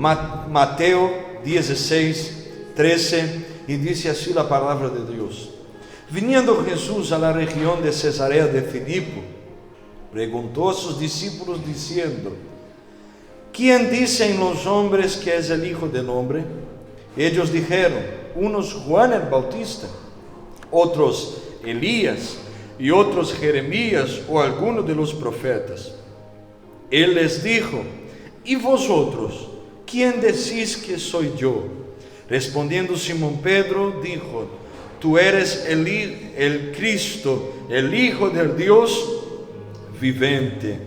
Mateo 16, 13, y dice así la palabra de Dios. Viniendo Jesús a la región de Cesarea de Filipo, preguntó a sus discípulos diciendo: ¿quién dicen los hombres que es el Hijo del Hombre? Ellos dijeron: unos Juan el Bautista, otros Elías, y otros Jeremías o alguno de los profetas. Él les dijo: ¿y vosotros, quién decís que soy yo? Respondiendo Simón Pedro dijo: tú eres el Cristo, el Hijo del Dios vivente.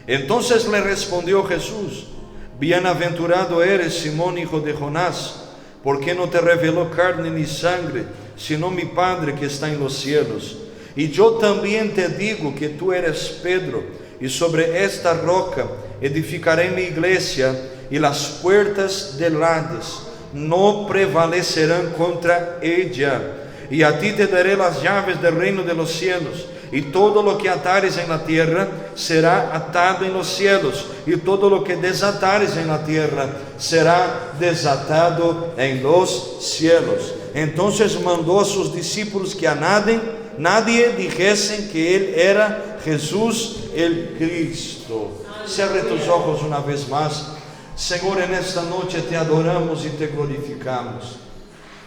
Entonces le respondió Jesús: bienaventurado eres, Simón, hijo de Jonás, porque no te reveló carne ni sangre, sino mi Padre que está en los cielos. Y yo también te digo que tú eres Pedro, y sobre esta roca edificaré mi iglesia, y las puertas del Hades no prevalecerán contra ella. Y a ti te daré las llaves del reino de los cielos. Y todo lo que atares en la tierra será atado en los cielos, y todo lo que desatares en la tierra será desatado en los cielos. Entonces mandó a sus discípulos que a nadie dijesen que él era Jesús el Cristo. Cierre tus ojos una vez más. Señor, en esta noche te adoramos y te glorificamos.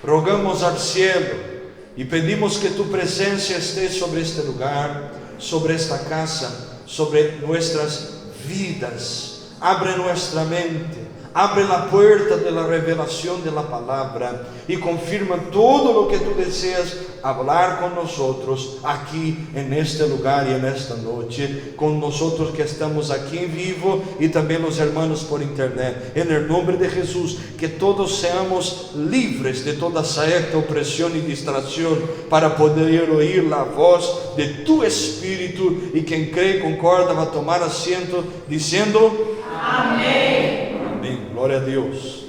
Rogamos al cielo y pedimos que tu presencia esté sobre este lugar, sobre esta casa, sobre nuestras vidas. Abre nuestra mente, abre la puerta de la revelación de la palabra y confirma todo lo que tú deseas hablar con nosotros aquí en este lugar y en esta noche, con nosotros que estamos aquí en vivo y también los hermanos por internet. En el nombre de Jesús, que todos seamos libres de toda secta, opresión y distracción, para poder oír la voz de tu Espíritu, y quien cree y concorda va a tomar asiento diciendo amén. Amén. Gloria a Dios.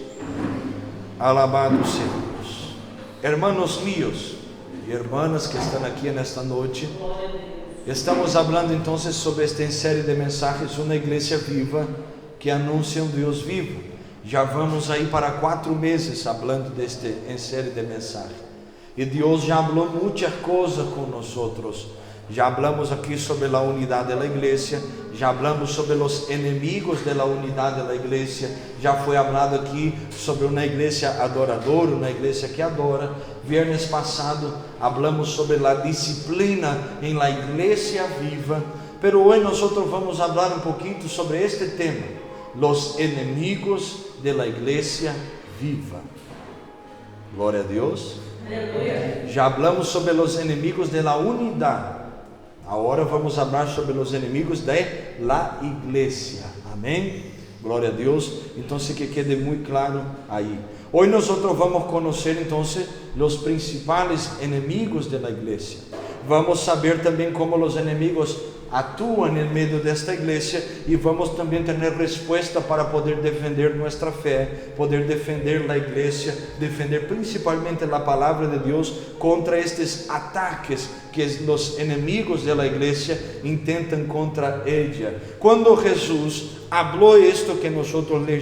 Alabado sea Dios. Hermanos míos y hermanas que están aquí en esta noche, estamos hablando entonces sobre esta serie de mensajes, una iglesia viva que anuncia un Dios vivo. Já vamos aí para 4 meses hablando deste em série de mensagens, e Deus já falou muitas coisas com nós. Já hablamos aqui sobre a unidade da igreja, já hablamos sobre os inimigos da unidade da igreja, já foi falado aqui sobre uma igreja adoradora, uma igreja que adora. Viernes passado hablamos sobre a disciplina em la igreja viva, pero hoje nós vamos falar um pouquinho sobre este tema, os inimigos de la iglesia viva. Glória a Deus. Já hablamos sobre os inimigos de la unidade. Agora vamos falar sobre os inimigos de la iglesia. Amém? Glória a Deus. Então, que quede muito claro aí. Hoje nós vamos conhecer então os principais inimigos da igreja. Vamos saber também como os inimigos atuam no meio desta igreja, e vamos também ter resposta para poder defender nossa fé, poder defender a igreja, defender principalmente a palavra de Deus contra estes ataques que os inimigos da igreja intentam contra ela. Quando Jesus falou isto que nós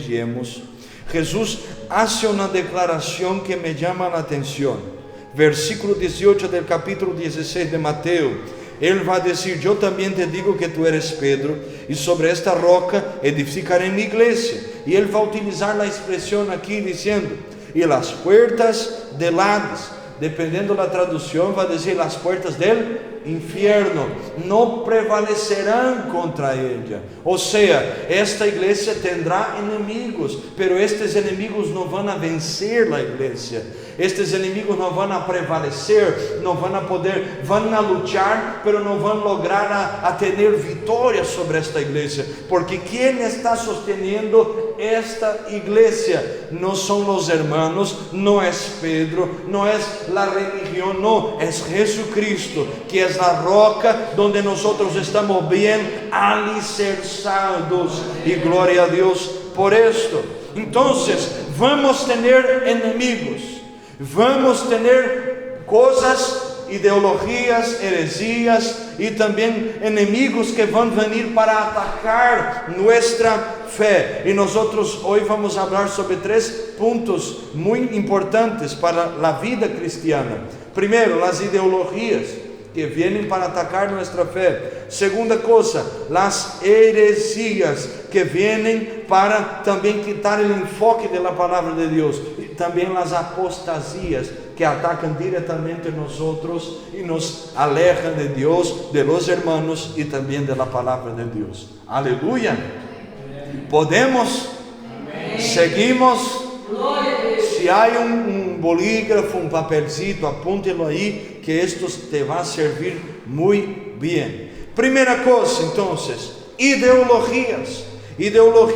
leemos, Jesus hace uma declaração que me chama a atenção. Versículo 18 do capítulo 16 de Mateo. Ele vai dizer: eu também te digo que tu eres Pedro, e sobre esta roca edificarei minha igreja. E ele vai utilizar a expressão aqui dizendo: e as portas del Hades, dependendo da tradução, vai dizer as portas del inferno não prevalecerão contra ela. Ou seja, esta igreja terá inimigos, pero estes inimigos não vão a vencer a igreja. Estes inimigos não vão a prevalecer, não vão a poder, vão a lutar, pero não vão lograr a ter vitória sobre esta igreja, porque quem está sosteniendo esta igreja não são os hermanos, não é Pedro, não é a religião, não, é Jesucristo, que é a roca donde nós estamos bem alicerçados, e glória a Deus por esto. Então, vamos ter inimigos, vamos ter coisas ideologias, heresias y también enemigos que van a venir para atacar nuestra fe. Y nosotros hoy vamos a hablar sobre 3 puntos muy importantes para la vida cristiana. Primero, las ideologías que vienen para atacar nuestra fe. Segunda cosa, las heresías que vienen para también quitar el enfoque de la palabra de Dios. Y también las apostasías que atacan directamente a nosotros y nos alejan de Dios, de los hermanos y también de la palabra de Dios. Aleluya. ¿Podemos? Seguimos. Si hay un bolígrafo, un papelcito, apúntelo ahí, que esto te va a servir muy bien. Primera cosa, entonces, ideologías.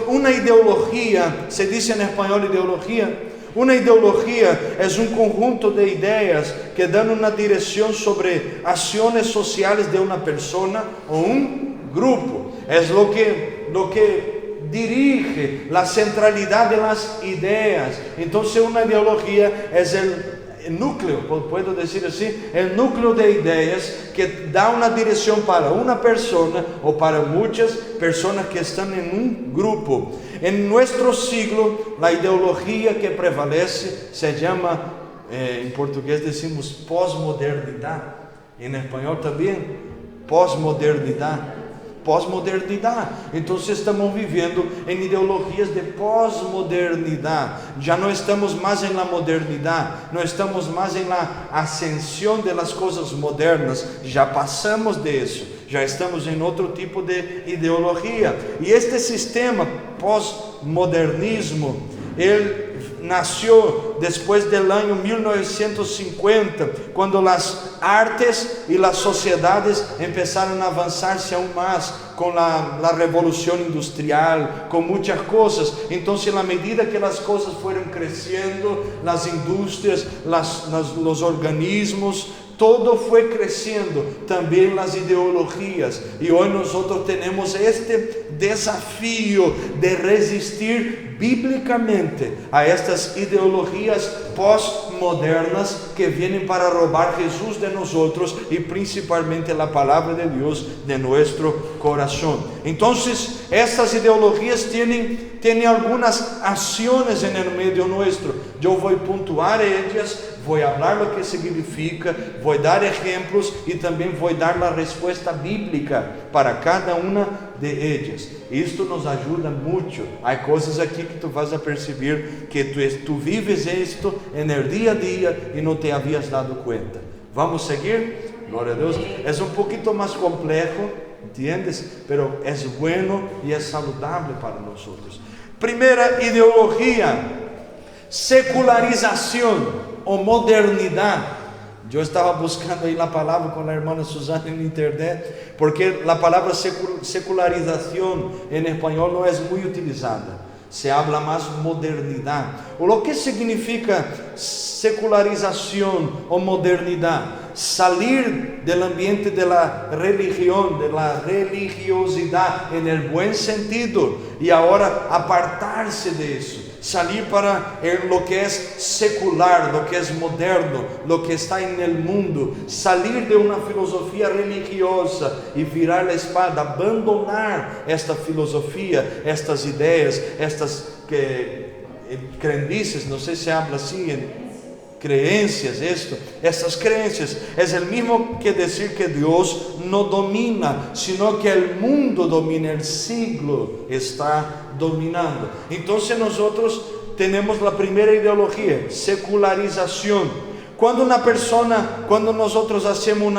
Una ideología, se dice en español ideología. Una ideología es un conjunto de ideas que dan una dirección sobre acciones sociales de una persona o un grupo. Es lo que dirige la centralidad de las ideas. Entonces una ideología es el núcleo, puedo decir así, el núcleo de ideas que da una dirección para una persona o para muchas personas que están en un grupo. En nuestro siglo, la ideología que prevalece se llama, en portugués decimos posmodernidad, en español también, posmodernidad. Entonces estamos viviendo en ideologías de posmodernidad. Ya no estamos más en la modernidad, no estamos más en la ascensión de las cosas modernas, ya pasamos de eso, ya estamos en otro tipo de ideología. Y este sistema posmodernismo, él nació después del año 1950, cuando las artes y las sociedades empezaron a avanzarse aún más con la revolución industrial, con muchas cosas. Entonces, a medida que las cosas fueron creciendo, las industrias, los organismos, todo fue creciendo, también las ideologías. Y hoy nosotros tenemos este desafío de resistir bíblicamente a estas ideologías postmodernas que vienen para robar Jesús de nosotros y principalmente la palabra de Dios de nuestro corazón. Entonces, estas ideologías tienen algunas acciones en el medio nuestro. Yo voy a puntuar ellas, voy a hablar lo que significa, voy a dar ejemplos y también voy a dar la respuesta bíblica para cada una de ellas. Esto nos ayuda mucho. Hay cosas aquí que tú vas a percibir que tú vives esto en el día a día y no te habías dado cuenta. ¿Vamos a seguir? Gloria a Dios. Es un poquito más complejo, ¿entiendes? Pero es bueno y es saludable para nosotros. Primera ideología, secularización o modernidad. Yo estaba buscando ahí la palabra con la hermana Susana en internet, porque la palabra secularización en español no es muy utilizada. Se habla más modernidad. O lo que significa secularización o modernidad: salir del ambiente de la religión, de la religiosidad en el buen sentido, y ahora apartarse de eso. Salir para lo que es secular, lo que es moderno, lo que está en el mundo. Salir de una filosofía religiosa y virar la espalda, abandonar esta filosofía, estas ideas, estas creencias, no sé si se habla así, creencias, estas creencias es el mismo que decir que Dios no domina, sino que el mundo domina, el siglo está dominando. Entonces nosotros tenemos la primera ideología, secularización. Cuando nosotros hacemos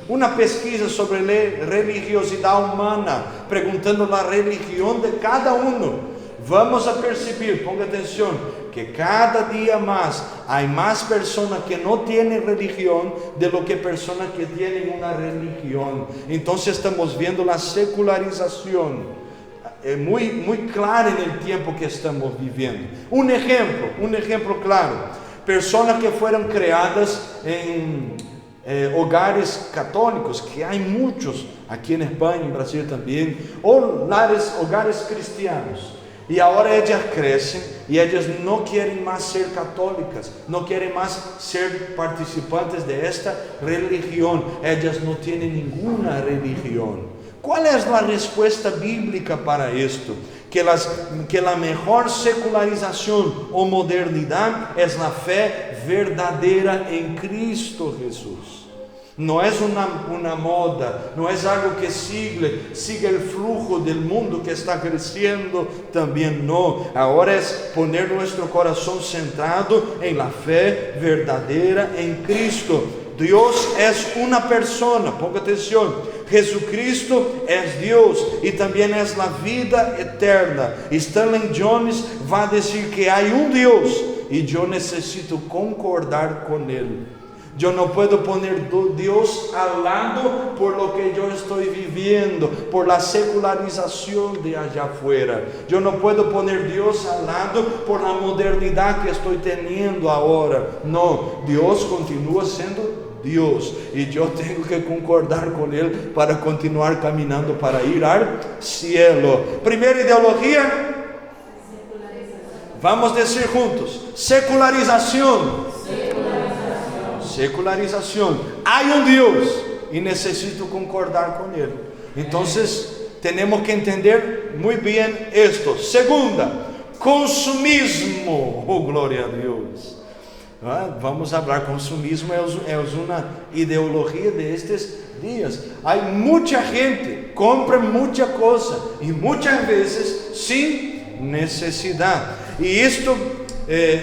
una pesquisa sobre la religiosidad humana, preguntando la religión de cada uno, vamos a percibir, ponga atención, que cada día más hay más personas que no tienen religión de lo que personas que tienen una religión. Entonces estamos viendo la secularización muy clara en el tiempo que estamos viviendo. Un ejemplo claro: personas que fueron creadas en hogares católicos, que hay muchos aquí en España, en Brasil también, o hogares cristianos. E agora elas crescem e elas não querem mais ser católicas, não querem mais ser participantes desta religião. Elas não têm nenhuma religião. Qual é a resposta bíblica para isto? Que a melhor secularização ou modernidade é a fé verdadeira em Cristo Jesus. Não é uma moda, não é algo que siga o flujo do mundo que está crescendo, também não. Agora é poner nosso coração centrado em la fé verdadeira em Cristo. Deus é uma persona, ponga atenção. Jesucristo é Deus e também é a vida eterna. Stanley Jones vai dizer que há Deus e eu necessito concordar com Ele. Eu não posso poner Deus ao lado por lo que eu estou vivendo, por la secularização de allá afuera. Eu não posso poner Deus ao lado por la modernidade que estou tendo agora. Não, Deus continua sendo Deus e eu tenho que concordar com Ele para continuar caminhando para ir ao cielo. Primeira ideologia, vamos dizer juntos: secularização. Secularização. Há Deus e necessito concordar com Ele. Então, temos que entender muito bem isto. Segunda, consumismo. Oh, glória a Deus. Vamos falar, consumismo é uma ideologia destes dias. Há muita gente compra muita coisa e muitas vezes sem necessidade. E isto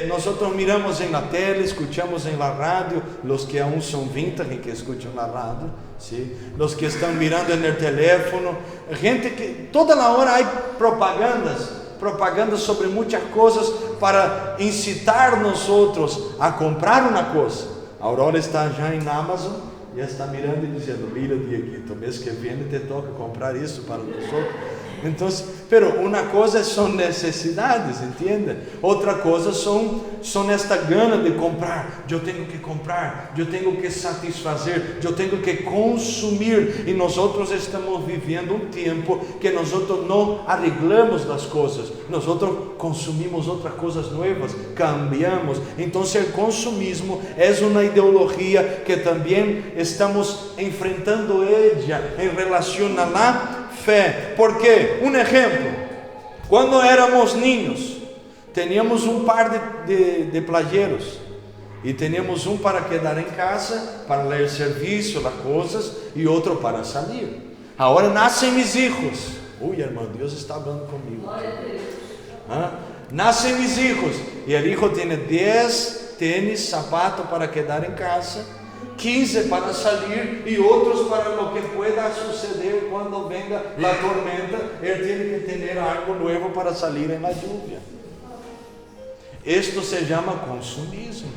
nós miramos na tela, escuchamos na rádio, os que aún são vintage que escutam na rádio, ¿sí? Os que estão mirando no teléfono, gente que toda hora há propagandas sobre muitas coisas para incitar nós outros a comprar uma coisa. A Aurora está já em Amazon e está mirando e dizendo: mira, Dieguito, mês que vem te toca comprar isso para nós outros. Então, pero uma coisa são necessidades, entende? Outra coisa são esta gana de comprar. Eu tenho que comprar, eu tenho que satisfazer, eu tenho que consumir. E nós outros estamos vivendo um tempo que nós outros não arreglamos as coisas, nós outros consumimos outras coisas novas, cambiamos. Então, o consumismo é uma ideologia que também estamos enfrentando ela em relação a lá fé. Porque, um exemplo, quando éramos niños, teníamos um par de playeros e teníamos um para quedar em casa, para ler serviço, las coisas, e outro para sair. Agora nascem mis hijos. Ui, irmão, Deus está falando comigo. Nascem mis hijos e o hijo tem 10 tênis, sapatos para quedar em casa, 15 para salir e outros para lo que pueda suceder quando venga a tormenta. Ele tem que ter algo novo para salir na lluvia. Esto se chama consumismo,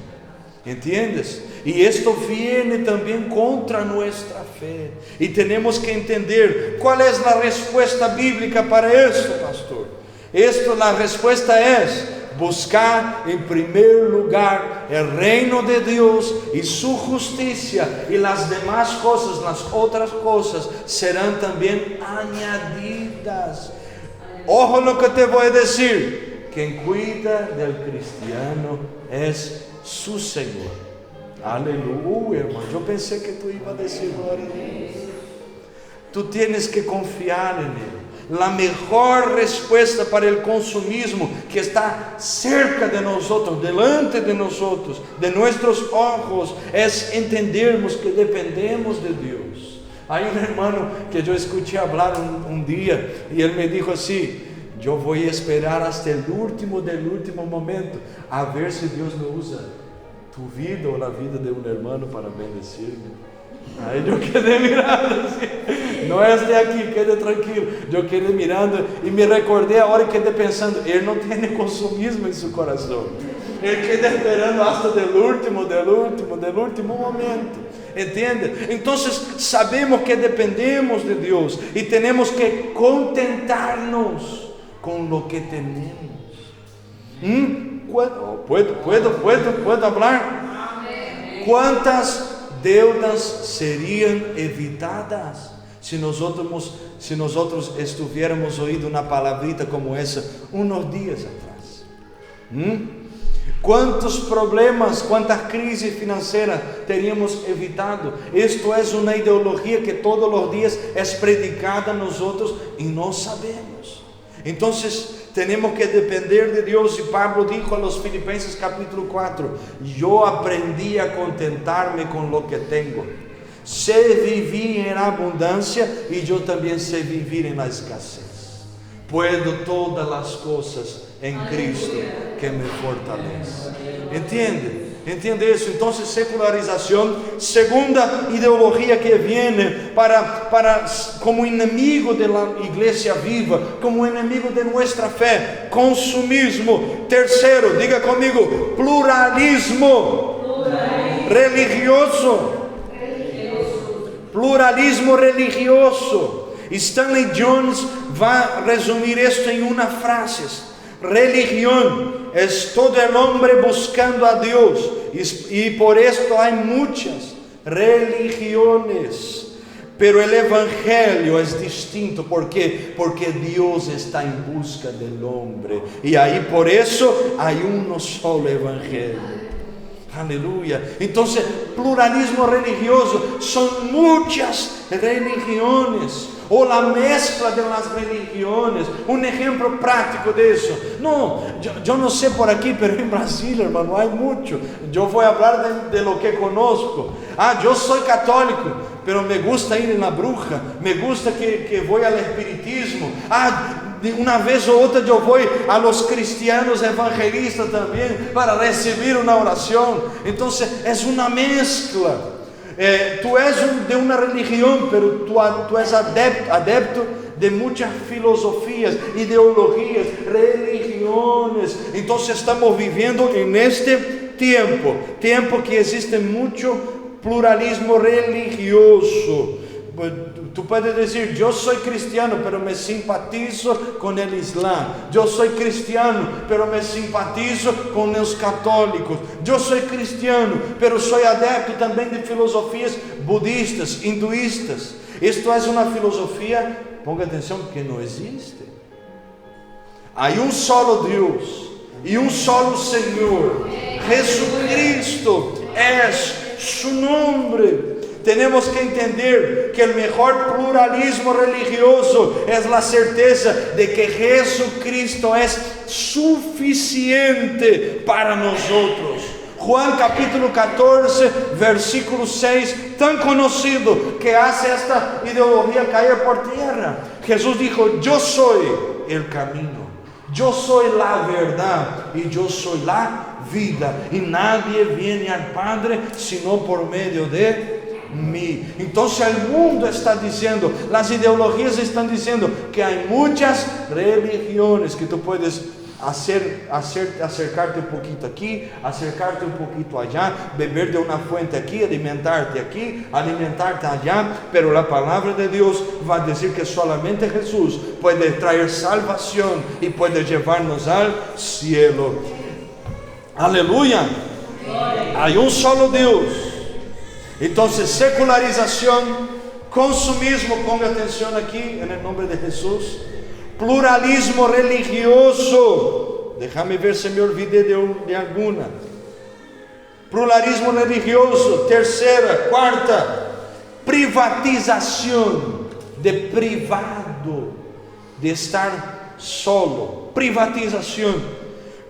¿entiendes? E isto viene também contra nossa fé. E temos que entender qual é a resposta bíblica para isso, pastor. A resposta é: buscar em primeiro lugar o reino de Deus e sua justiça, e as demais coisas, as outras coisas, serão também añadidas. Ojo no que te vou dizer: quem cuida do cristiano é su Senhor. Aleluia, irmão. Eu pensei que tu ia dizer glória a Deus. Tu tienes que confiar em Ele. A melhor resposta para o consumismo que está cerca de nós, delante de nós, de nossos olhos, é entendermos que dependemos de Deus. Há irmão que eu escutei falar um dia e ele me disse assim: eu vou esperar até o último momento a ver se Deus me usa tu vida ou a vida de um irmão para bendecir-me. Aí eu quedei mirando assim, não é de aqui, quede tranquilo. Eu quedei mirando e me recordei a hora que quedei pensando: ele não tem consumismo em seu coração. Ele quedou esperando até do último momento. Entende? Então sabemos que dependemos de Deus e temos que contentar-nos com o que temos. ¿Puedo falar? Quantas deudas seriam evitadas se se nós estivéssemos ouído uma palavrita como essa uns dias atrás? Quantos problemas, quantas crises financeiras teríamos evitado? Isto é uma ideologia que todos os dias é predicada a nós e não sabemos. Então, temos que depender de Deus. E Pablo dijo a los Filipenses capítulo 4: eu aprendi a contentar-me com o que tenho. Sé vivir em abundância e eu também sé vivir em la escassez. Puedo todas as coisas em Cristo que me fortalece. Entende isso? Então, secularização, segunda ideologia que vem como inimigo da igreja viva, como inimigo de nossa fé, consumismo. Terceiro, diga comigo, pluralismo religioso. Pluralismo religioso. Stanley Jones vai resumir isto em uma frase: religião é todo el hombre buscando a Deus, e por esto há muitas religiones, pero el evangelho é distinto. ¿Por quê? Porque Deus está em busca del hombre, e aí por isso há um solo evangelho. Aleluia. Então, pluralismo religioso são muitas religiões, ou a mescla de las religiões. Exemplo prático disso. Eu não sei por aqui, mas em Brasília, hermano, há muito. Eu vou falar de lo que conozco. Eu sou católico, pero me gusta ir na bruja, me gusta que vou ao espiritismo. Uma vez ou outra eu vou a los cristianos evangelistas também para receber uma oração. Então é uma mescla. Tu és de uma religião, pero tu és adepto de muitas filosofias, ideologias, religiões. Então estamos vivendo neste tempo que existe muito pluralismo religioso. Tu puedes dizer: eu sou cristiano, pero me simpatizo com o Islã. Eu sou cristiano, pero me simpatizo com os católicos. Eu sou cristiano, pero sou adepto também de filosofias budistas, hinduistas. Isto é uma filosofia, ponga atenção, que não existe. Há solo Deus e solo Senhor. Jesucristo é su nome. Temos que entender que o melhor pluralismo religioso é a certeza de que Jesucristo é suficiente para nós. Juan capítulo 14, versículo 6, tão conhecido que hace esta ideologia cair por terra. Jesus dijo: eu sou o caminho, eu sou a verdade e eu sou a vida, e nadie viene al Padre sino por meio de mim. Então, o mundo está dizendo, as ideologias estão dizendo que há muitas religiões que tu puedes acercar-te um pouquinho aqui, acercar-te um pouquinho allá, beber de uma fuente aqui, alimentar-te aqui, alimentar-te allá, pero a palavra de Deus vai dizer que solamente Jesus pode trazer salvação e pode levar-nos ao cielo. Aleluia! Há solo Deus. Então, secularização, consumismo, ponga atenção aqui, em nome de Jesus. Pluralismo religioso, déjame ver se me olvidei de alguma. Pluralismo religioso. Terceira, quarta, privatização, de privado, de estar solo. Privatização.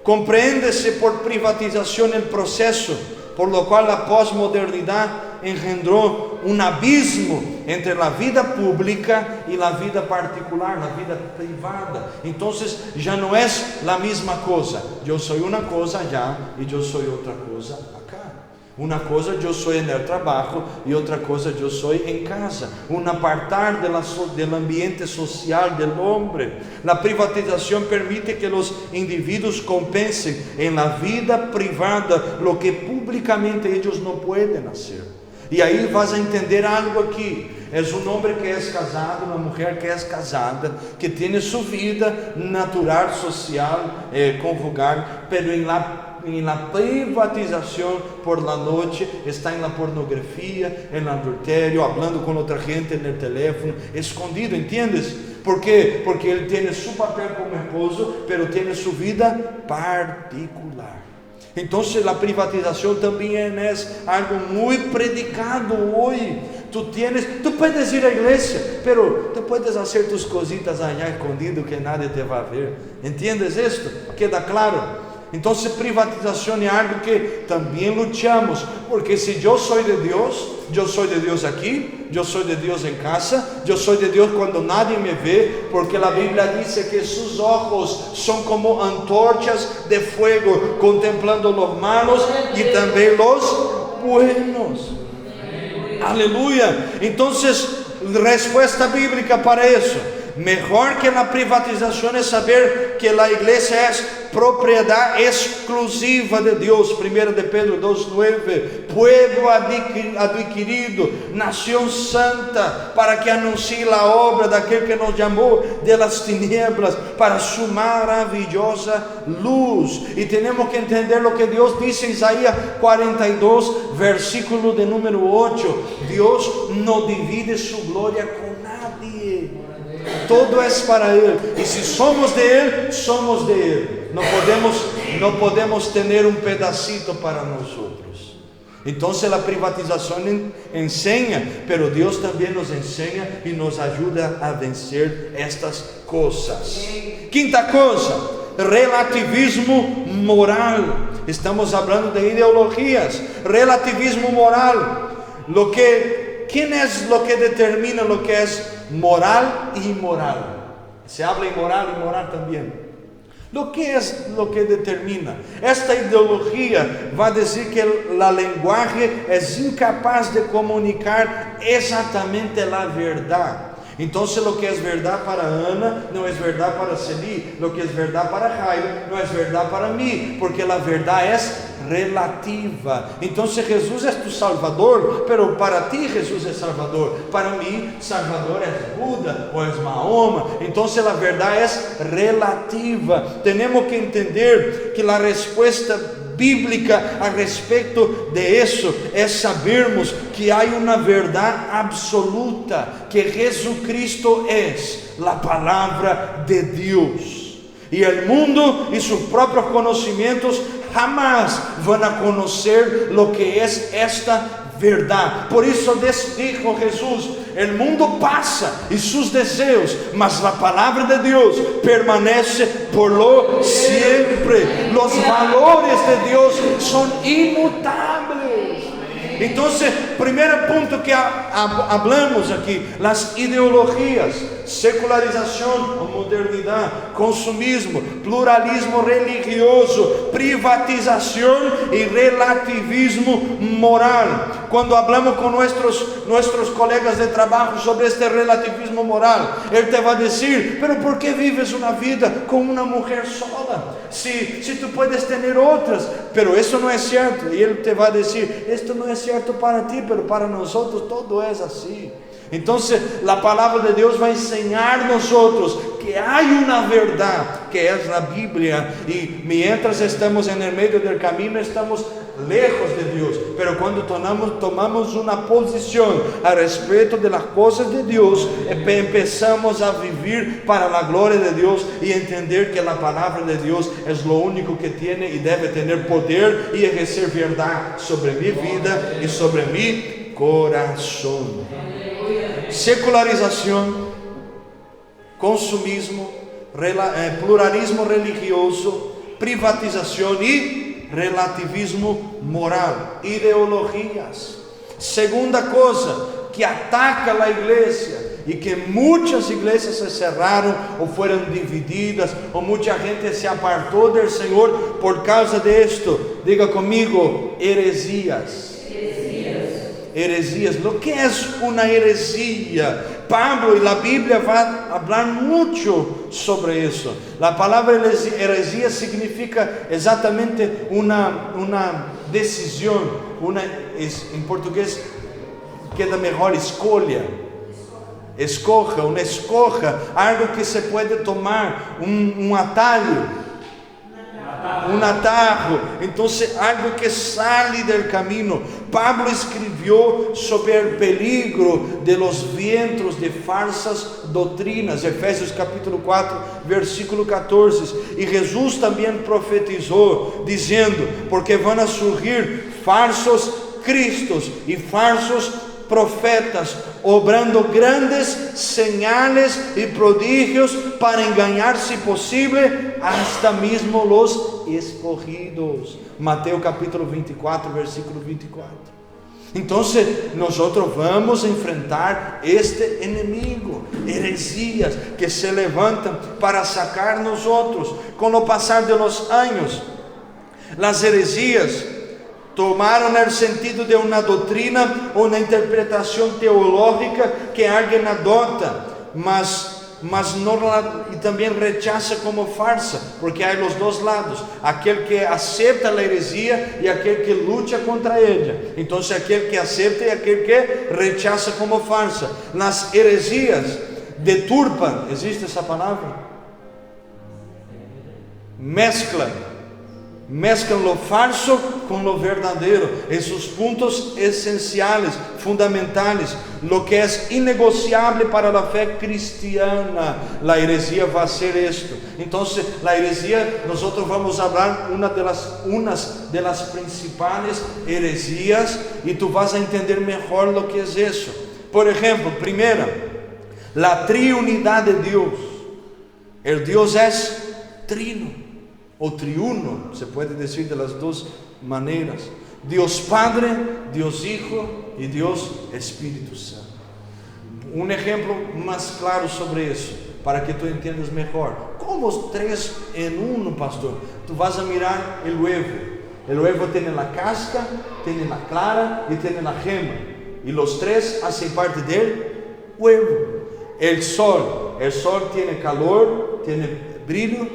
Compreende-se por privatização o processo por lo qual a pós-modernidade engendrou abismo entre a vida pública e a vida particular, a vida privada. Então já não é a mesma coisa. Eu sou uma coisa já e eu sou outra coisa acá. Uma coisa eu sou no trabalho e outra coisa eu sou em casa. Apartar do ambiente social do homem. A privatização permite que os indivíduos compensem em la vida privada lo que públicamente eles não podem fazer. E aí vas a entender algo aqui. é um homem que é casado, uma mulher que é casada, que tem sua vida natural, social, conjugal, pero em la privatización por la noche está en la pornografía, en el adulterio, hablando con otra gente en el teléfono, escondido, ¿entiendes? ¿Por qué? Porque él tiene su papel como esposo, pero tiene su vida particular. Entonces la privatización también es algo muy predicado hoy. Tú puedes ir a la iglesia, pero tú puedes hacer tus cositas allá escondido que nadie te va a ver. ¿Entiendes esto? ¿Queda claro? Entonces privatización es algo que también luchamos, porque si yo soy de Dios aquí, yo soy de Dios en casa, yo soy de Dios cuando nadie me ve, porque la Biblia dice que sus ojos son como antorchas de fuego, contemplando los malos y también los buenos. Aleluya. Entonces, respuesta bíblica para eso: mejor que la privatización es saber que la iglesia es propiedad exclusiva de Dios. 1 de Pedro 2:9, pueblo adquirido, nación santa, para que anuncie la obra de aquel que nos llamó de las tinieblas para su maravillosa luz. Y tenemos que entender lo que Dios dice en Isaías 42, versículo de número 8: Dios no divide su gloria con nadie. Todo es para Él, y si somos de Él, somos de Él. No podemos tener un pedacito para nosotros. Entonces la privatización enseña, pero Dios también nos enseña y nos ayuda a vencer estas cosas. Quinta cosa, relativismo moral. Estamos hablando de ideologías. Relativismo moral. ¿Quién es lo que determina lo que es moral y inmoral? Se habla inmoral y moral también. Lo que es lo que determina? Esta ideología va a decir que la lenguaje es incapaz de comunicar exactamente la verdad. Entonces lo que es verdad para Ana no es verdad para Celi, lo que es verdad para Jairo no es verdad para mí, porque la verdad es relativa. Entonces Jesús es tu Salvador, pero para ti Jesús es Salvador, para mí Salvador es Buda o es Mahoma. Entonces la verdad es relativa. Tenemos que entender que la respuesta bíblica a respecto de eso es sabermos que hay una verdad absoluta, que Jesucristo es la palabra de Dios, y el mundo y sus propios conocimientos jamás van a conocer lo que es esta verdad. Por eso dijo Jesús: el mundo pasa y sus deseos, mas la palabra de Dios permanece por lo siempre. Los valores de Dios son inmutables. Entonces, primer punto que hablamos aquí: las ideologías, secularización o modernidad, consumismo, pluralismo religioso, privatización y relativismo moral. Cuando hablamos con nuestros colegas de trabajo sobre este relativismo moral, él te va a decir: pero ¿por qué vives una vida con una mujer sola? Si tú puedes tener otras, pero eso no es cierto. Y él te va a decir: esto no es cierto para ti, pero para nosotros todo es así. Entonces la palabra de Dios va a enseñar a nosotros que hay una verdad, que es la Biblia, y mientras estamos en el medio del camino estamos lejos de Dios, pero cuando tomamos una posición al respecto de las cosas de Dios, empezamos a vivir para la gloria de Dios y entender que la palabra de Dios es lo único que tiene y debe tener poder y ejercer verdad sobre mi vida y sobre mi corazón. Secularización, consumismo, pluralismo religioso, privatización y relativismo moral, ideologías. Segunda cosa que ataca la iglesia, y que muchas iglesias se cerraron o fueron divididas, o mucha gente se apartó del Señor por causa de esto. Diga conmigo: heresías. Heresías. Lo que es una heresía? Pablo y la Biblia van a hablar mucho sobre eso. La palabra heresía significa exactamente una decisión, en portugués queda mejor, escolha. Escoja, una escoja, algo que se puede tomar, un atalho. Un atajo, entonces algo que sale del camino. Pablo escribió sobre el peligro de los vientos de falsas doctrinas, Efesios capítulo 4, versículo 14. Y Jesús también profetizó diciendo, porque van a surgir falsos cristos y falsos profetas, obrando grandes señales y prodigios para engañar, si posible, hasta mismo los escogidos. Mateo capítulo 24, versículo 24. Entonces nosotros vamos a enfrentar este enemigo, heresías que se levantan para sacar nosotros. Con lo pasar de los años, las heresías tomaron el sentido de una doctrina o una interpretación teológica que alguien adopta, mas no y también rechaza como falsa, porque hay los dos lados, aquel que acepta la heresía y aquel que lucha contra ella. Entonces aquel que acepta y aquel que rechaza como falsa. Las heresías deturpan, ¿existe esa palabra? Mezclan lo falso con lo verdadero en sus puntos esenciales, fundamentales, lo que es innegociable para la fe cristiana. La heresía va a ser esto. Entonces la heresía, nosotros vamos a hablar unas de las principales heresías, y tú vas a entender mejor lo que es eso. Por ejemplo, primera, la triunidad de Dios. El Dios es trino o triuno, se puede decir de las dos maneras: Dios Padre, Dios Hijo y Dios Espíritu Santo. Un ejemplo más claro sobre eso, para que tú entiendas mejor. ¿Cómo tres en uno, pastor? Tú vas a mirar el huevo. El huevo tiene la cáscara, tiene la clara y tiene la gema, y los tres hacen parte del huevo. El sol tiene calor, tiene brillo,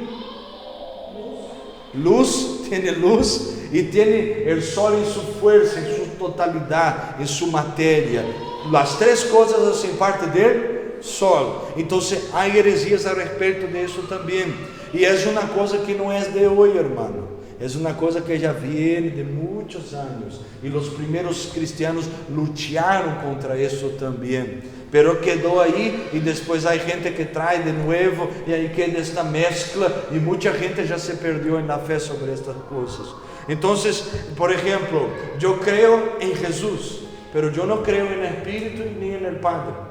tiene luz, y tiene el sol en su fuerza, en su totalidad, en su materia. Las tres cosas hacen parte del sol. Entonces hay heresías al respecto de eso también, y es una cosa que no es de hoy, hermano. Es una cosa que ya viene de muchos años, y los primeros cristianos lucharon contra eso también, pero quedó ahí, y después hay gente que trae de nuevo, y ahí queda esta mezcla, y mucha gente ya se perdió en la fe sobre estas cosas. Entonces, por ejemplo, yo creo en Jesús, pero yo no creo en el Espíritu ni en el Padre.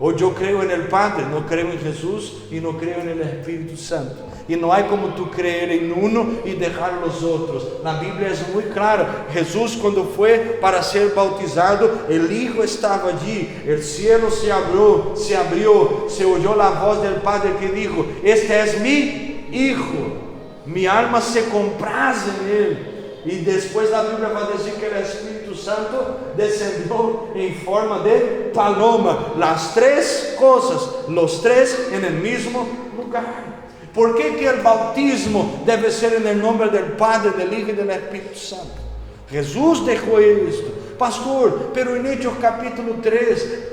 O yo creo en el Padre, no creo en Jesús y no creo en el Espíritu Santo. Y no hay como tú creer en uno y dejar los otros. La Biblia es muy clara. Jesús, cuando fue para ser bautizado, el Hijo estaba allí. El cielo se abrió, se oyó la voz del Padre que dijo: este es mi Hijo, mi alma se complace en él. Y después la Biblia va a decir que el Espíritu Santo descendió en forma de paloma. Las tres cosas, los tres en el mismo lugar. ¿Por qué que el bautismo debe ser en el nombre del Padre, del Hijo y del Espíritu Santo? Jesús dejó esto. Pastor, pero en Hechos capítulo 3,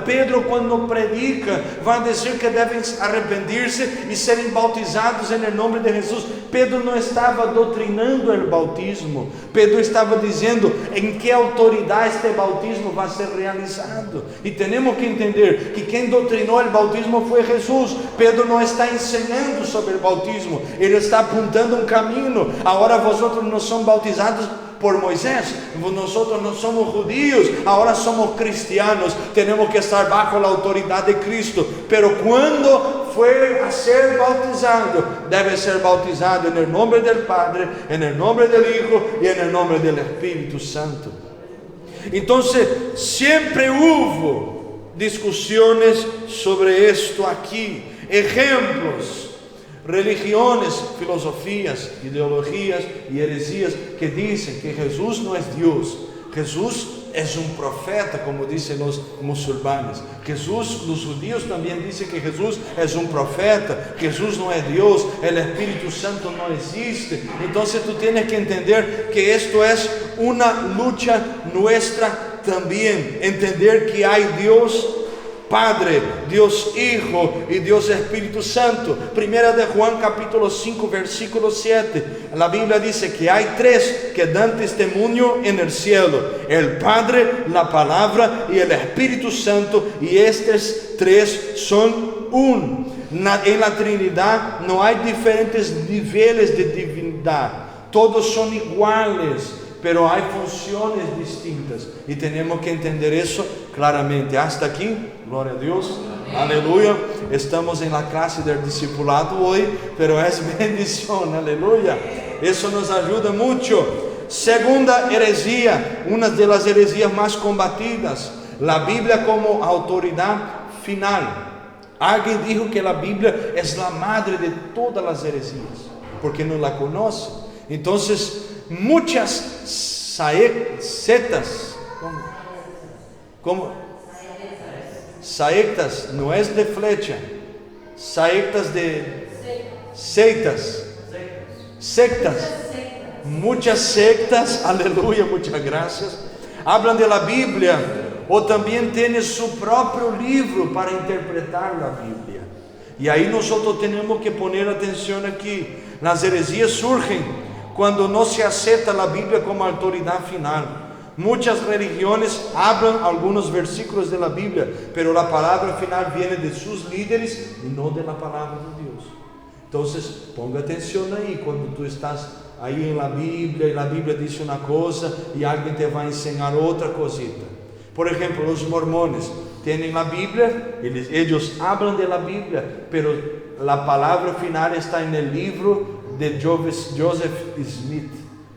Pedro, cuando predica, va a decir que deben arrepentirse y ser bautizados en el nombre de Jesús. Pedro no estaba doutrinando el bautismo. Pedro estaba diciendo en qué autoridad este bautismo va a ser realizado. Y tenemos que entender que quien doutrinó el bautismo fue Jesús. Pedro no está enseñando sobre el bautismo, él está apuntando un camino. Ahora vosotros no son bautizados por Moisés, nosotros no somos judíos, ahora somos cristianos, tenemos que estar bajo la autoridad de Cristo. Pero cuando fue a ser bautizado, debe ser bautizado en el nombre del Padre, en el nombre del Hijo y en el nombre del Espíritu Santo. Entonces siempre hubo discusiones sobre esto aquí, ejemplos. Religiones, filosofías, ideologías y heresías que dicen que Jesús no es Dios. Jesús es un profeta, como dicen los musulmanes. Los judíos también dicen que Jesús es un profeta. Jesús no es Dios, el Espíritu Santo no existe. Entonces tú tienes que entender que esto es una lucha nuestra también. Entender que hay Dios Padre, Dios Hijo y Dios Espíritu Santo. Primera de Juan capítulo 5 versículo 7. La Biblia dice que hay tres que dan testimonio en el cielo: el Padre, la Palabra y el Espíritu Santo, y estos tres son uno. En la Trinidad no hay diferentes niveles de divinidad, todos son iguales, pero hay funciones distintas y tenemos que entender eso claramente. Hasta aquí, gloria a Dios, aleluya. Estamos en la clase del discipulado hoy, pero es bendición, aleluya. Eso nos ayuda mucho. Segunda herejía, una de las herejías más combatidas: la Biblia como autoridad final. Alguien dijo que la Biblia es la madre de todas las herejías, porque no la conoce. Entonces, muchas sectas, saectas, no es de flecha, saectas de sectas, muchas sectas, aleluya, muchas gracias, hablan de la Biblia, o también tienen su propio libro para interpretar la Biblia. Y ahí nosotros tenemos que poner atención aquí. Las herejías surgen cuando no se acepta la Biblia como autoridad final. Muchas religiones hablan algunos versículos de la Biblia, pero la palabra final viene de sus líderes y no de la palabra de Dios. Entonces, ponga atención ahí cuando tú estás ahí en la Biblia y la Biblia dice una cosa y alguien te va a enseñar otra cosita. Por ejemplo, los mormones tienen la Biblia, ellos hablan de la Biblia, pero la palabra final está en el libro de Joseph Smith,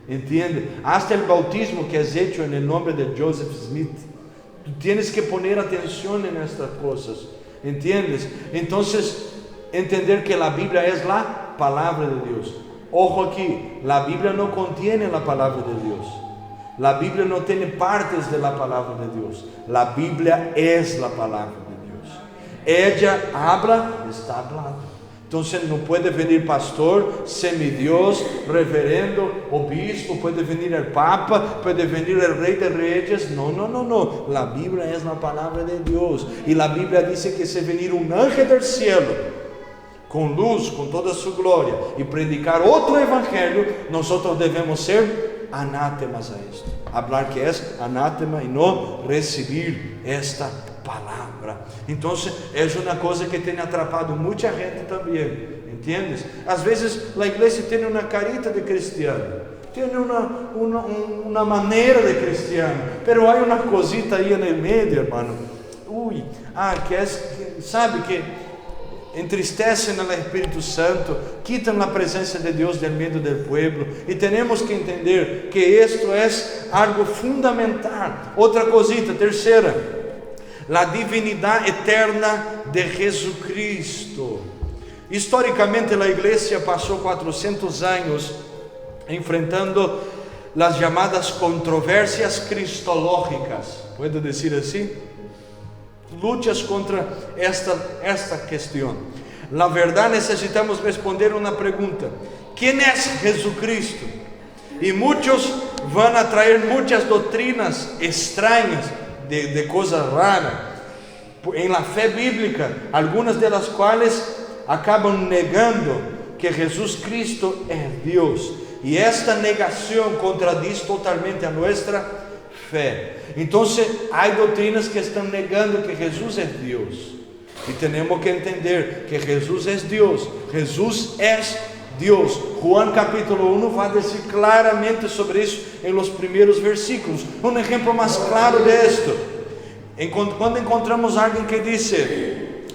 ¿entiende? Hasta el bautismo que es hecho en el nombre de Joseph Smith. Tú tienes que poner atención en estas cosas, ¿entiendes? Entonces, entender que la Biblia es la palabra de Dios. Ojo aquí, la Biblia no contiene la palabra de Dios. La Biblia no tiene partes de la palabra de Dios. La Biblia es la palabra de Dios. Ella habla, está hablando. Entonces no puede venir pastor, semidios, reverendo, obispo, puede venir el papa, puede venir el rey de reyes. No. La Biblia es la palabra de Dios. Y la Biblia dice que si venir un ángel del cielo, con luz, con toda su gloria, y predicar otro evangelio, nosotros debemos ser anátemas a esto, hablar que es anátema y no recibir esta palabra. Entonces es una cosa que tiene atrapado mucha gente también, ¿entiendes? A veces la iglesia tiene una carita de cristiano, tiene una manera de cristiano, pero hay una cosita ahí en el medio, hermano, sabe que entristecen al Espíritu Santo, quitan la presencia de Dios del medio del pueblo, y tenemos que entender que esto es algo fundamental. Otra cosita, tercera, la divinidad eterna de Jesucristo. Históricamente la iglesia pasó 400 años enfrentando las llamadas controversias cristológicas, ¿puedo decir así? Luchas contra esta cuestión. La verdad, necesitamos responder una pregunta: ¿quién es Jesucristo? Y muchos van a traer muchas doctrinas extrañas de cosas raras en la fe bíblica, algunas de las cuales acaban negando que Jesús Cristo es Dios, y esta negación contradice totalmente a nuestra fe. Entonces hay doctrinas que están negando que Jesús es Dios, y tenemos que entender que Jesús es Dios. Jesús es Dios. Juan capítulo 1 va a decir claramente sobre eso en los primeros versículos. Un ejemplo más claro de esto, cuando encontramos a alguien que dice: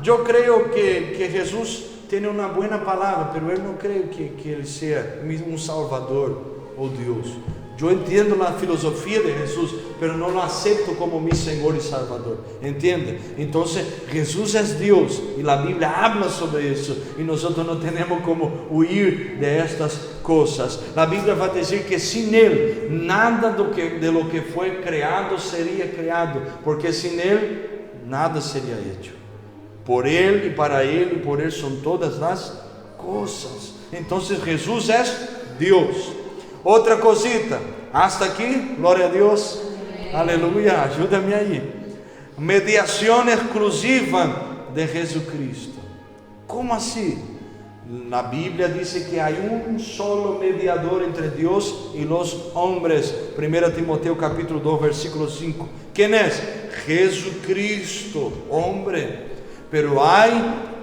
yo creo que Jesús tiene una buena palabra, pero él no cree que él sea un salvador o Dios. Yo entiendo la filosofía de Jesús, pero no lo acepto como mi Señor y Salvador, ¿entiende? Entonces Jesús es Dios y la Biblia habla sobre eso, y nosotros no tenemos como huir de estas cosas. La Biblia va a decir que sin Él nada de lo que fue creado sería creado, porque sin Él nada sería hecho. Por Él y para Él y por Él son todas las cosas. Entonces Jesús es Dios. Otra cosita, hasta aquí, gloria a Dios, aleluya, ayúdame ahí. mediación exclusiva de Jesucristo. ¿Cómo así? La Biblia dice que hay un solo mediador entre Dios y los hombres. 1 Timoteo capítulo 2 versículo 5. ¿Quién es? Jesucristo, hombre. Pero hay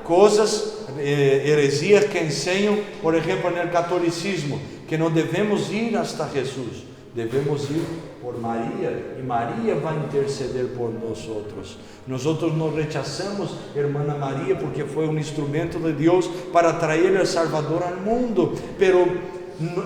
cosas, heresías que enseñan, por ejemplo en el catolicismo, que no debemos ir hasta Jesús, debemos ir por María, y María va a interceder por nosotros. Nosotros no rechazamos hermana María porque fue un instrumento de Dios para traer el Salvador al mundo, pero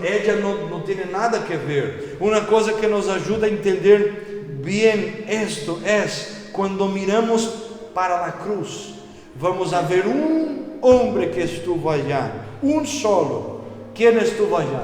ella no tiene nada que ver. Una cosa que nos ayuda a entender bien esto es cuando miramos para la cruz, vamos a ver un hombre que estuvo allá, un solo. ¿Quién estuvo allá?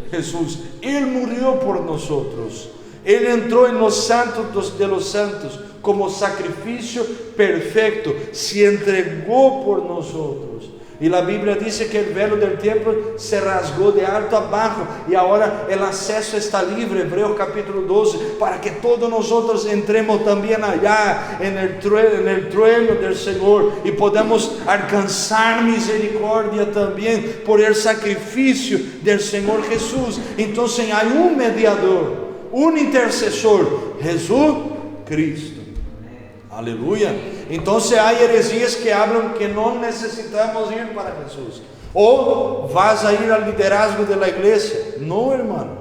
Jesús. Él murió por nosotros. Él entró en los santos de los santos como sacrificio perfecto, se entregó por nosotros. Y la Biblia dice que el velo del templo se rasgó de alto a abajo y ahora el acceso está libre. Hebreos capítulo 12, para que todos nosotros entremos también allá en el trueno del Señor y podamos alcanzar misericordia también por el sacrificio del Señor Jesús. Entonces hay un mediador, un intercesor, Jesucristo. Aleluya. Entonces hay heresías que hablan que no necesitamos ir para Jesús. O vas a ir al liderazgo de la iglesia. No, hermano,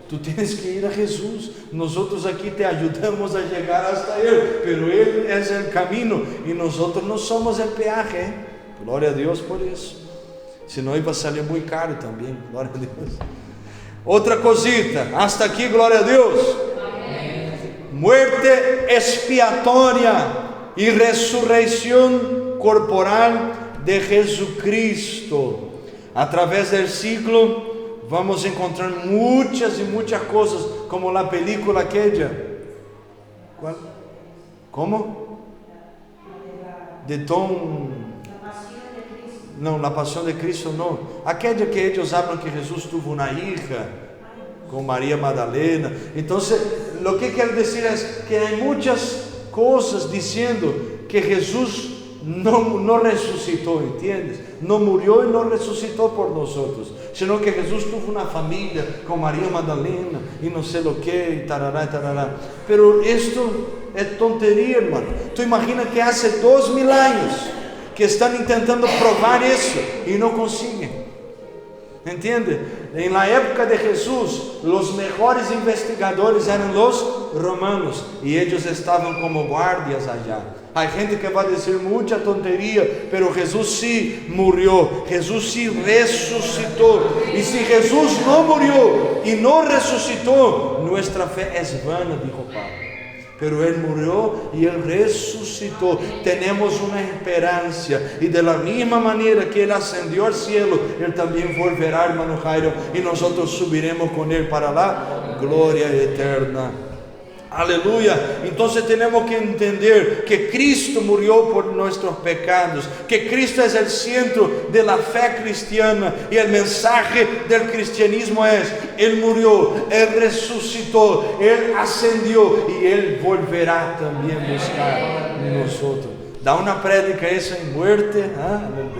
tú tienes que ir a Jesús. Nosotros aquí te ayudamos a llegar hasta Él, pero Él es el camino y nosotros no somos el peaje. Gloria a Dios por eso. Si no iba a salir muy caro también. Gloria a Dios. Otra cosita, hasta aquí, gloria a Dios. Muerte expiatoria y resurrección corporal de Jesucristo. A través del siglo vamos a encontrar muchas y muchas cosas, como la película aquella. ¿Cuál? ¿Cómo? De Tom. No, la pasión de Cristo no. Aquella que ellos hablan que Jesús tuvo una hija con María Magdalena. Entonces, lo que quiero decir es que hay muchas cosas diciendo que Jesús no resucitó, ¿entiendes? No murió y no resucitó por nosotros, sino que Jesús tuvo una familia con María Magdalena y no sé lo que, y tarará, tarará. Pero esto es tontería, hermano. Tú imaginas que hace 2000 años que están intentando probar eso y no consiguen. ¿Entiende? En la época de Jesús, los mejores investigadores eran los romanos y ellos estaban como guardias allá. Hay gente que va a decir mucha tontería, pero Jesús sí murió, Jesús sí resucitó. Y si Jesús no murió y no resucitó, nuestra fe es vana, dijo Pablo. Pero Él murió y Él resucitó. Tenemos una esperanza. Y de la misma manera que Él ascendió al cielo, Él también volverá, hermano Jairo, y nosotros subiremos con Él para la gloria eterna. Aleluya. Entonces tenemos que entender que Cristo murió por nuestros pecados, que Cristo es el centro de la fe cristiana, y el mensaje del cristianismo es: Él murió, Él resucitó, Él ascendió y Él volverá también a buscar en nosotros. Da una prédica esa en muerte,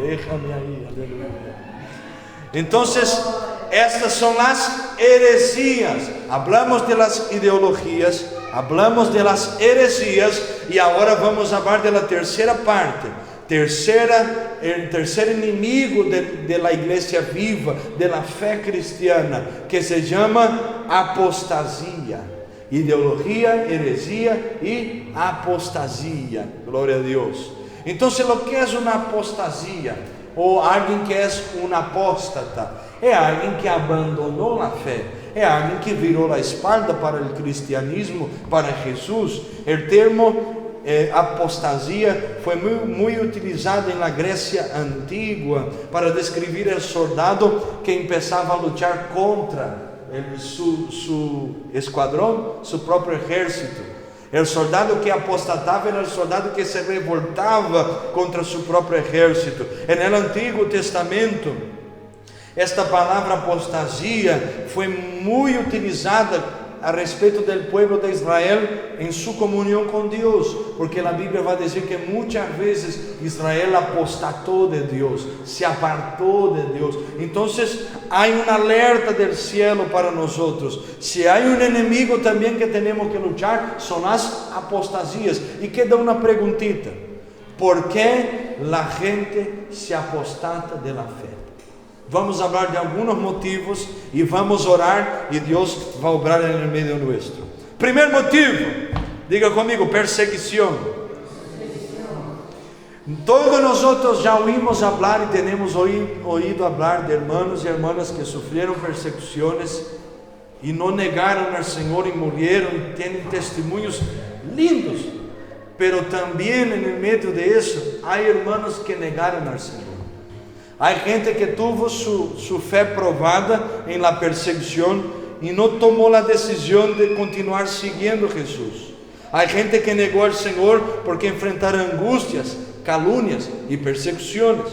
déjame ahí, aleluya. Entonces, estas son las heresías. Hablamos de las ideologías, hablamos de las heresías, y ahora vamos a hablar de la tercera parte. El tercer enemigo de la iglesia viva, de la fe cristiana, que se llama apostasía. Ideología, heresía y apostasía. Gloria a Dios. Entonces, lo que es una apostasía, o alguien que es un apóstata, é alguém que abandonou a fé, é alguém que virou a espalda para o cristianismo, para Jesus. O termo apostasia foi muito utilizado na Grécia antiga para descrever o soldado que começava a lutar contra su esquadrão, seu próprio exército. O soldado que apostatava era o soldado que se revoltava contra seu próprio exército. No Antigo Testamento, esta palavra apostasia foi muito utilizada a respeito del pueblo de Israel en su comunión con Dios, porque la Biblia va a decir que muchas veces Israel apostató de Dios, se apartó de Dios. Entonces hay una alerta del cielo para nosotros. Si hay un enemigo también que tenemos que luchar, son las apostasías. Y queda una preguntita: ¿por qué la gente se apostata de la fe? Vamos a hablar de algunos motivos y vamos a orar y Dios va a obrar en el medio nuestro. Primer motivo, diga conmigo: perseguición. Todos nosotros ya oímos hablar y tenemos oído hablar de hermanos y hermanas que sufrieron persecuciones y no negaron al Señor y murieron. Tienen testimonios lindos, pero también en el medio de eso hay hermanos que negaron al Señor. Hay gente que tuvo su fe probada en la persecución y no tomó la decisión de continuar siguiendo a Jesús. Hay gente que negó al Señor porque enfrentaron angustias, calumnias y persecuciones.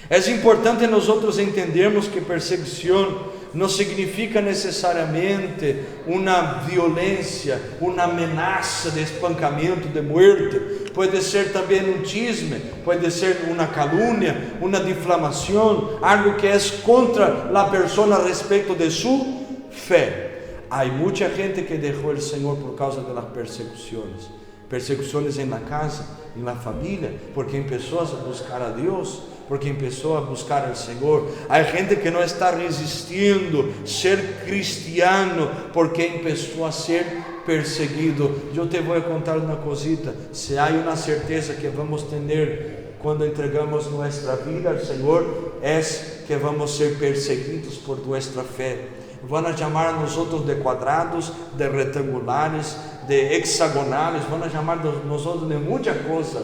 Es importante nosotros entendermos que persecución no significa necesariamente una violencia, una amenaza de espancamiento, de muerte. Puede ser también un chisme, puede ser una calumnia, una difamación, algo que es contra la persona respecto de su fe. Hay mucha gente que dejó el Señor por causa de las persecuciones. Persecuciones en la casa, en la familia, porque empezó a buscar a Dios, porque empezó a buscar al Señor. Hay gente que no está resistiendo ser cristiano porque empezó a ser perseguido. Yo te voy a contar una cosita. Si hay una certeza que vamos a tener cuando entregamos nuestra vida al Señor, es que vamos a ser perseguidos por nuestra fe. Van a llamar a nosotros de cuadrados, de rectangulares, de hexagonales, van a llamar a nosotros de muchas cosas.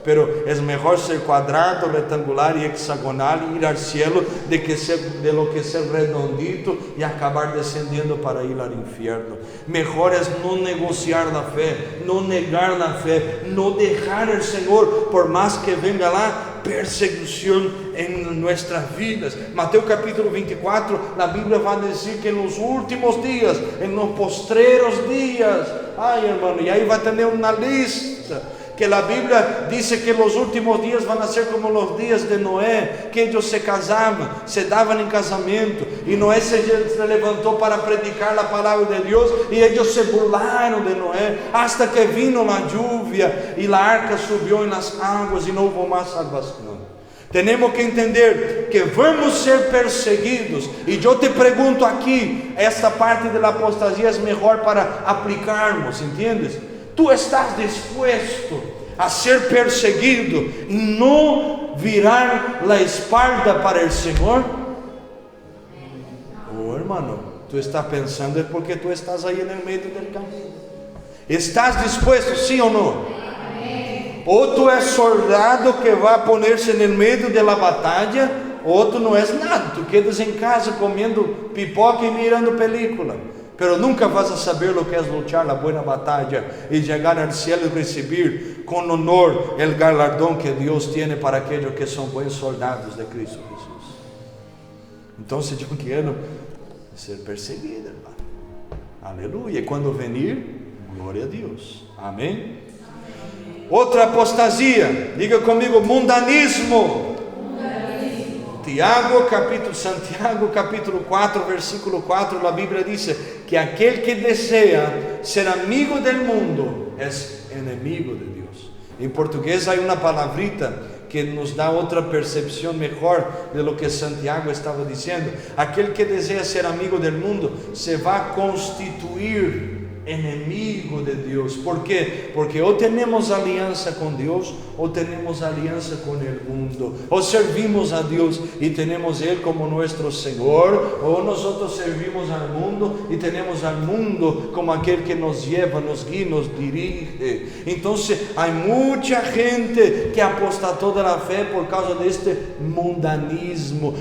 Pero es mejor ser cuadrado, rectangular y hexagonal y ir al cielo de lo que ser redondito y acabar descendiendo para ir al infierno. Mejor es no negociar la fe, no negar la fe, no dejar al Señor por más que venga la persecución en nuestras vidas. Mateo capítulo 24, la Biblia va a decir que en los últimos días, en los postreros días, ay hermano, y ahí va a tener una lista. Que la Biblia dice que los últimos días van a ser como los días de Noé, que ellos se casaban, se daban en casamiento, y Noé se levantó para predicar la palabra de Dios, y ellos se burlaron de Noé, hasta que vino la lluvia, y la arca subió en las aguas, y no hubo más salvación. Tenemos que entender que vamos a ser perseguidos. Y yo te pregunto aquí, esta parte de la apostasía es mejor para aplicarnos, ¿entiendes? ¿Tú estás dispuesto a ser perseguido y no virar la espalda para el Señor? Oh hermano, tú estás pensando es porque tú estás ahí en el medio del camino. ¿Estás dispuesto, sí o no? O tú eres soldado que va a ponerse en el medio de la batalla, o tú no es nada, tú quedas en casa comiendo pipoca y mirando película. Pero nunca vas a saber lo que es luchar la buena batalla y llegar al cielo y recibir con honor el galardón que Dios tiene para aquellos que son buenos soldados de Cristo Jesús. Entonces yo quiero ser perseguido, hermano. Aleluya. Y cuando venir, gloria a Dios. Amén. Otra apostasía, diga conmigo: mundanismo. Santiago capítulo 4, versículo 4, la Biblia dice que aquel que desea ser amigo del mundo es enemigo de Dios. En portugués hay una palabrita que nos da otra percepción mejor de lo que Santiago estaba diciendo. Aquel que desea ser amigo del mundo se va a constituir enemigo de Dios. ¿Por qué? Porque o tenemos alianza con Dios o tenemos alianza con el mundo. O servimos a Dios y tenemos Él como nuestro Señor, o nosotros servimos al mundo y tenemos al mundo como aquel que nos lleva, nos guía, nos dirige. Entonces hay mucha gente que apostató de la fe por causa de este mundanismo.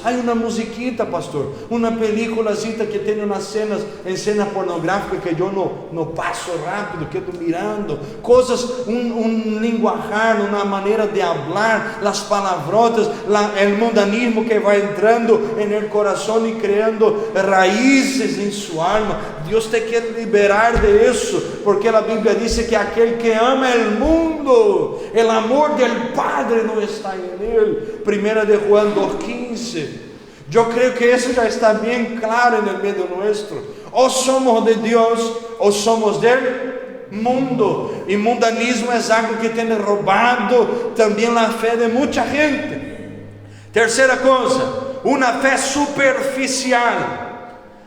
Hay una musiquita, pastor, una película que tiene unas escena pornográfica que yo no paso rápido, quedo mirando, cosas, un linguajar, una manera de hablar, las palabrotas, el mundanismo que va entrando en el corazón y creando raíces en su alma. Dios te quiere liberar de eso, porque la Biblia dice que aquel que ama el mundo, el amor del Padre no está en él. Primera de Juan 2:15. Yo creo que eso ya está bien claro en el medio nuestro. O somos de Dios o somos del mundo. Y mundanismo es algo que tiene robado también la fe de mucha gente. Tercera cosa, una fe superficial.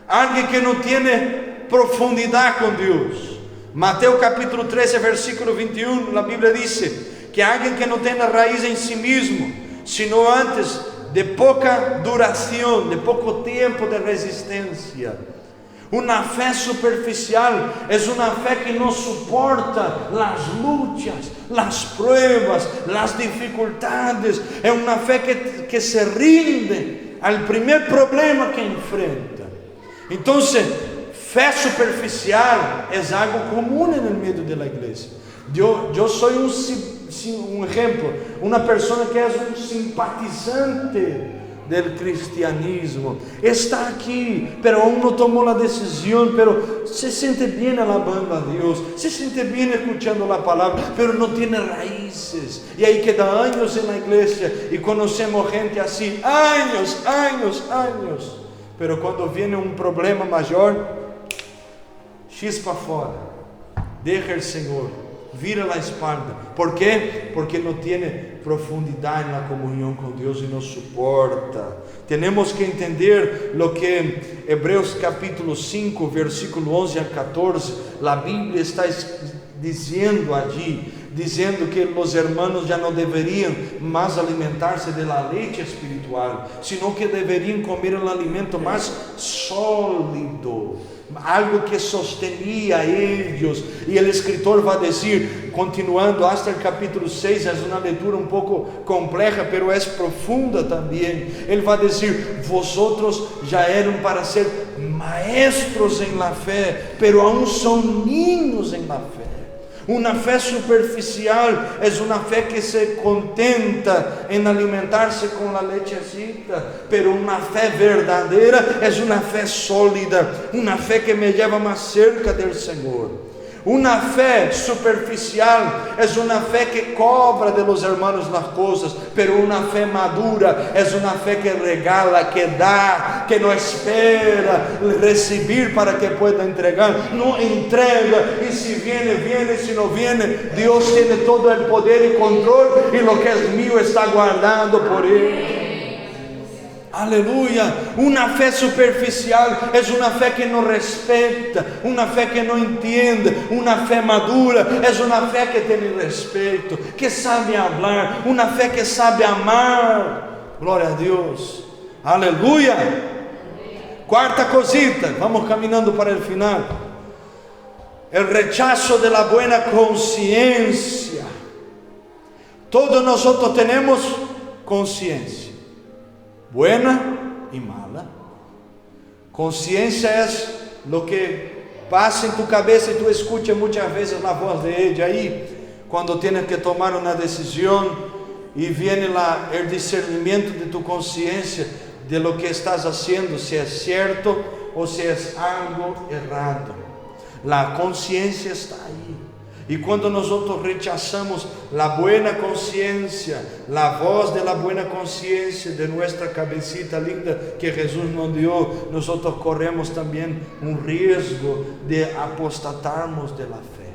Alguien que no tiene profundidad con Dios. Mateo capítulo 13 versículo 21, la Biblia dice que alguien que no tenga raíz en sí mismo, sino antes de poca duración, de poco tiempo de resistencia. Una fe superficial es una fe que no soporta las luchas, las pruebas, las dificultades. Es una fe que se rinde al primer problema que enfrenta. Entonces, fe superficial es algo común en el medio de la iglesia. Yo soy un ejemplo, una persona que es un simpatizante del cristianismo, está aquí, pero aún no tomó la decisión, pero se siente bien alabando a Dios, se siente bien escuchando la palabra, pero no tiene raíces, y ahí queda años en la iglesia, y conocemos gente así, años, pero cuando viene un problema mayor, chispa fora, deja el Señor, vira la espalda. ¿Por qué? Porque no tiene profundidad en la comunión con Dios y no soporta. Tenemos que entender lo que Hebreos capítulo 5 versículo 11 al 14, la Biblia está diciendo allí, dizendo que os hermanos já não deveriam mais alimentar-se da leite espiritual, sino que deveriam comer um alimento mais sólido, algo que sostenia eles. E o escritor vai dizer, continuando hasta o capítulo 6, é uma leitura um pouco complexa, pero é profunda também. Ele vai dizer: vosotros já eram para ser maestros em la fé, pero aún são niños em la fé. Una fe superficial es una fe que se contenta en alimentarse con la lechecita, pero una fe verdadera es una fe sólida, una fe que me lleva más cerca del Señor. Una fe superficial es una fe que cobra de los hermanos las cosas, pero una fe madura es una fe que regala, que da, que no espera recibir para que pueda entregar, no entrega, y si viene, viene, si no viene, Dios tiene todo el poder y control, y lo que es mío está guardado por Él. Aleluya. Una fe superficial es una fe que no respeta, una fe que no entiende. Una fe madura es una fe que tiene respeto, que sabe hablar, una fe que sabe amar. Gloria a Dios. Aleluya. Cuarta cosita, vamos caminando para el final. El rechazo de la buena conciencia. Todos nosotros tenemos conciencia, buena y mala. Conciencia es lo que pasa en tu cabeza y tú escuchas muchas veces la voz de ella ahí, cuando tienes que tomar una decisión y viene el discernimiento de tu conciencia de lo que estás haciendo, si es cierto o si es algo errado. La conciencia está ahí. Y cuando nosotros rechazamos la buena conciencia, la voz de la buena conciencia de nuestra cabecita linda que Jesús nos dio, nosotros corremos también un riesgo de apostatarnos de la fe.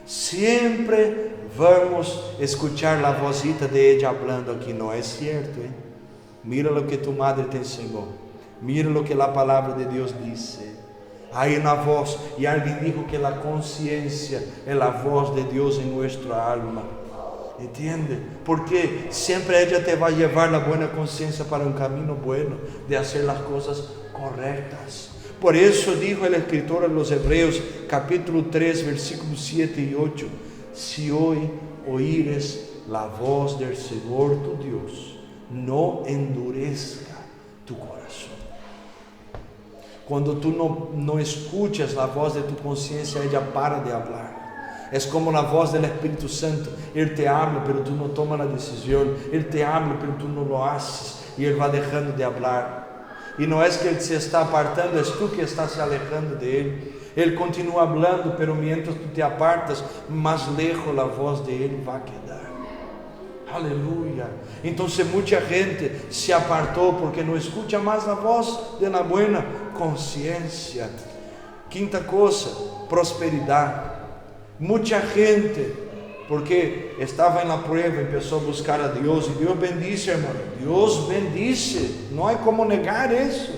Siempre vamos a escuchar la vocita de ella hablando aquí, no es cierto, ¿eh? Mira lo que tu madre te enseñó, mira lo que la palabra de Dios dice. Hay una voz, y alguien dijo que la conciencia es la voz de Dios en nuestra alma. ¿Entiende? Porque siempre ella te va a llevar la buena conciencia para un camino bueno, de hacer las cosas correctas. Por eso dijo el escritor a los Hebreos, capítulo 3, versículos 7 y 8: si hoy oíres la voz del Señor tu Dios, no endurezca tu corazón. Quando tu não escuchas a voz de tu consciência, ela para de falar. É como a voz do Espírito Santo. Ele te habla, pero tu não toma a decisão. Ele te habla, pero tu não lo haces. E ele vai deixando de falar. E não é que ele se está apartando, és tu que estás se alejando de ele. Ele continua falando, pero mientras tu te apartas, mais lejos a voz de ele vai quedar. Aleluya. Entonces mucha gente se apartó porque no escucha más la voz de la buena conciencia. Quinta cosa, prosperidad. Mucha gente, porque estaba en la prueba, empezó a buscar a Dios, y Dios bendice, hermano. Dios bendice, no hay como negar eso.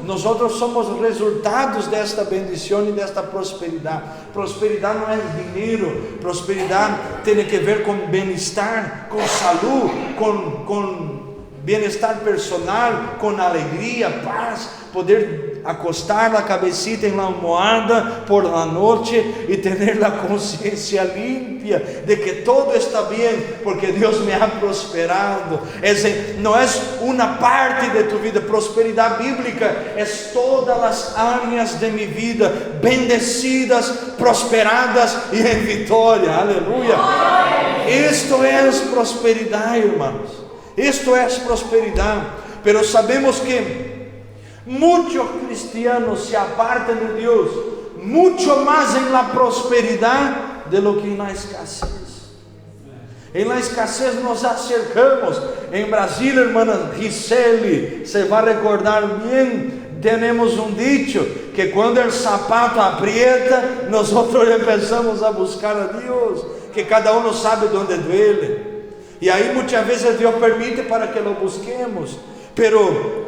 Nosotros somos resultados desta bendição e desta prosperidade. Prosperidade não é dinheiro, prosperidade tem que ver com bem-estar, com saúde, com bem-estar personal, com alegria, paz, poder acostar a cabecita em la almohada por la noche e ter a consciência limpia de que todo está bem, porque Deus me ha prosperado. Não é uma parte de tu vida. Prosperidade bíblica é todas as áreas de minha vida bendecidas, prosperadas e em vitória. Aleluia. Isto é prosperidade, irmãos. Isto é prosperidade. Pero sabemos que muitos cristianos se apartam de Deus muito mais em la prosperidade de lo que em la escassez. Em la escassez nos acercamos. Em Brasília, irmã Gisele, se vai recordar bem, temos um dicho que quando o sapato aprieta, nós começamos a buscar a Deus, que cada um sabe onde duele. E aí muitas vezes Deus permite para que lo busquemos, pero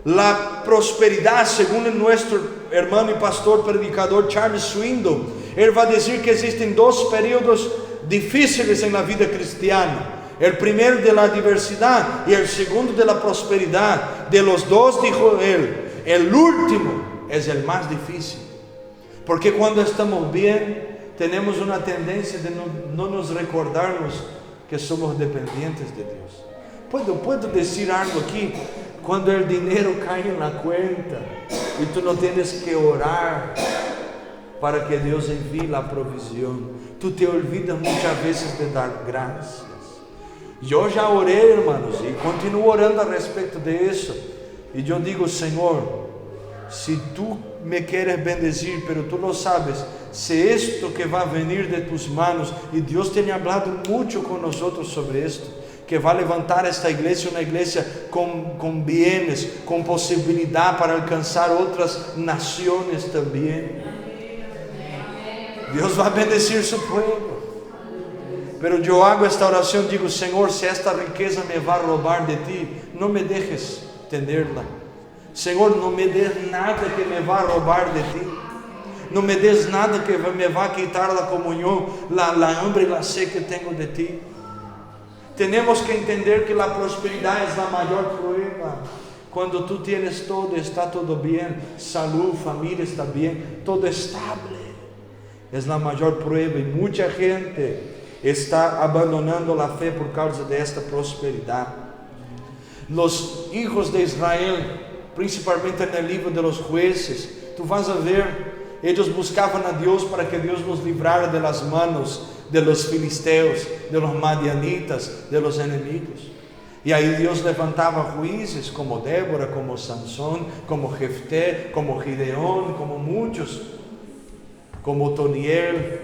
la prosperidad, según nuestro hermano y pastor predicador Charles Swindoll, él va a decir que existen dos periodos difíciles en la vida cristiana: el primero de la adversidad y el segundo de la prosperidad. De los dos, dijo él, el último es el más difícil, porque cuando estamos bien tenemos una tendencia de no nos recordarnos que somos dependientes de Dios. ¿Puedo decir algo aquí? Quando o dinheiro cai na conta e tu não tens que orar para que Deus envie a provisão, tu te olvidas muitas vezes de dar graças. Eu já orei, irmãos, e continuo orando a respeito disso. E eu digo: Senhor, se tu me queres bendecir, pero tu não sabes se isto que vai venir de tus manos, e Deus tem falado muito com nós sobre isto, que vai levantar esta igreja, uma igreja com bienes, com possibilidade para alcançar outras nações também. Deus vai bendecir seu povo. Pero eu hago esta oração, digo: Senhor, se esta riqueza me vai roubar de ti, não me dejes tenerla. Senhor, não me des nada que me vai roubar de ti. Não me des nada que me vai quitar a comunhão, a hambre e a sede que tenho de ti. Temos que entender que a prosperidade é a maior prueba. Quando tu tienes todo, está todo bem, saúde, família está bem, todo estável. É a maior prueba, e muita gente está abandonando a fé por causa desta prosperidade. Os hijos de Israel, principalmente no livro de los jueces, tu vas a ver, eles buscavam a Deus para que Deus nos livrara de las manos de los filisteus, de los madianitas, de los enemigos. E aí Deus levantava juízes como Débora, como Sansón, como Jefté, como Gideón, como muitos, como Otoniel.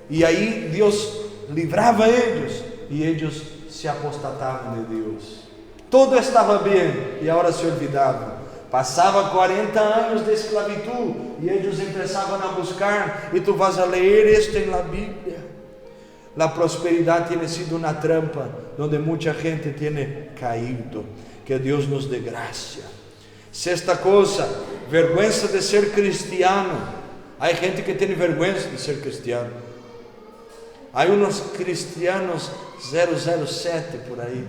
E aí Deus livrava eles, e eles se apostatavam de Deus. Tudo estava bem, e agora se olvidavam. Passava 40 anos de esclavitud, e eles começavam a buscar, e tu vas a ler isto na Bíblia. A prosperidade tem sido uma trampa onde muita gente tem caído. Que Deus nos dê graça. Sexta coisa, vergonha de ser cristiano. Há gente que tem vergonha de ser cristiano. Há uns cristianos 007 por aí.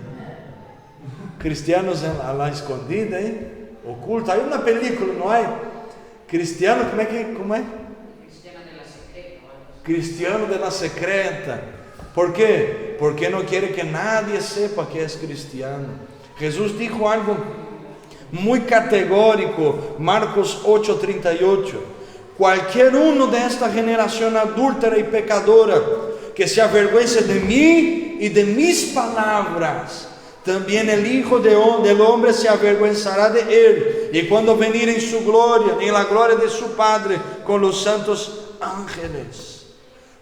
Cristianos lá escondida, hein? Oculto. Há uma película, não é? Cristiano, como é? Cristiano de la secreta. ¿Por quê? Porque não quer que nadie sepa que é cristiano. Jesus dijo algo muy categórico, Marcos 8:38. Cualquier uno de esta generación adúltera y pecadora que se avergüence de mí y de mis palabras, también el Hijo del Hombre se avergonzará de él, y cuando venir en su gloria, en la gloria de su Padre, con los santos ángeles.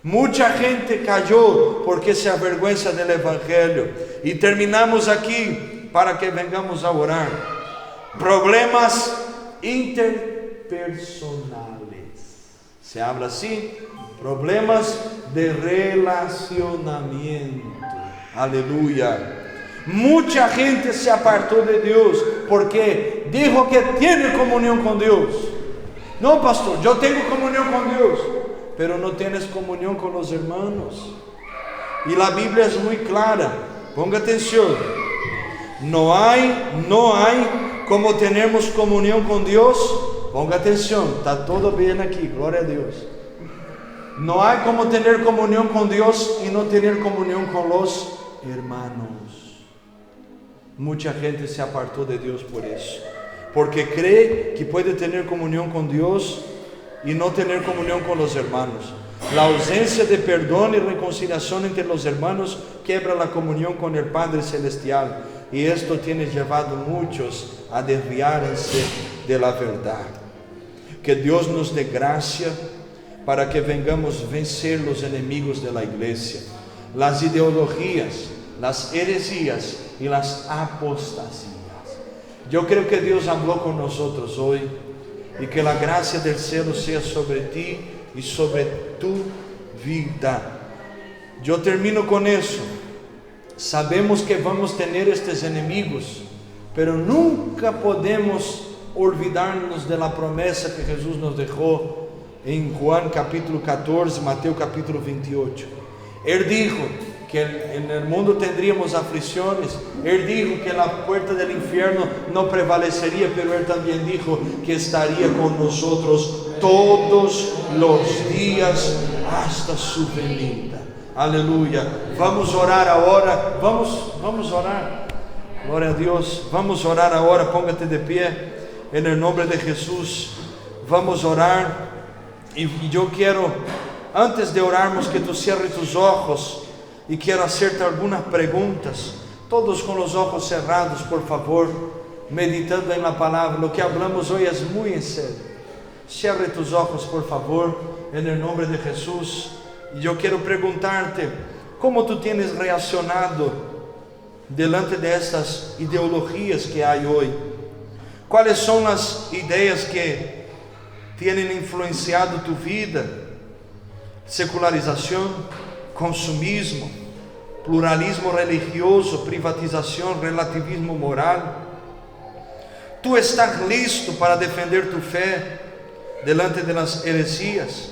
Mucha gente cayó porque se avergüenza del Evangelio. Y terminamos aquí para que vengamos a orar. Problemas interpersonales. Se habla así, problemas de relacionamiento. Aleluya. Mucha gente se apartó de Dios porque dijo que tiene comunión con Dios. No, pastor, yo tengo comunión con Dios, pero no tienes comunión con los hermanos. Y la Biblia es muy clara, ponga atención. No hay como tenemos comunión con Dios. Ponga atención, está todo bien aquí, gloria a Dios. No hay como tener comunión con Dios y no tener comunión con los hermanos. Mucha gente se apartó de Dios por eso, porque cree que puede tener comunión con Dios y no tener comunión con los hermanos. La ausencia de perdón y reconciliación entre los hermanos quiebra la comunión con el Padre Celestial, y esto tiene llevado a muchos a desviarse de la verdad. Que Dios nos dé gracia para que vengamos vencer los enemigos de la iglesia, las ideologías, las heresías y las apostasías. Yo creo que Dios habló con nosotros hoy, y que la gracia del cielo sea sobre ti y sobre tu vida. Yo termino con eso. Sabemos que vamos a tener estos enemigos, pero nunca podemos olvidarnos de la promesa que Jesús nos dejó en Juan capítulo 14, Mateo capítulo 28. Él dijo que en el mundo tendríamos aflicciones. Él dijo que la puerta del infierno no prevalecería, pero Él también dijo que estaría con nosotros todos los días hasta su venida. Aleluya. Vamos a orar ahora. Vamos a orar. Gloria a Dios. Vamos a orar ahora. Póngate de pie en el nombre de Jesús. Vamos a orar. Y yo quiero, antes de orarmos, que tú cierres tus ojos. Y quiero hacerte algunas preguntas. Todos con los ojos cerrados, por favor, meditando en la palabra. Lo que hablamos hoy es muy en serio. Cierre tus ojos, por favor, en el nombre de Jesús. Y yo quiero preguntarte, ¿cómo tú tienes reaccionado delante de estas ideologías que hay hoy? ¿Cuáles son las ideas que tienen influenciado tu vida? Secularización, consumismo, pluralismo religioso, privatización, relativismo moral. ¿Tú estás listo para defender tu fe delante de las heresías?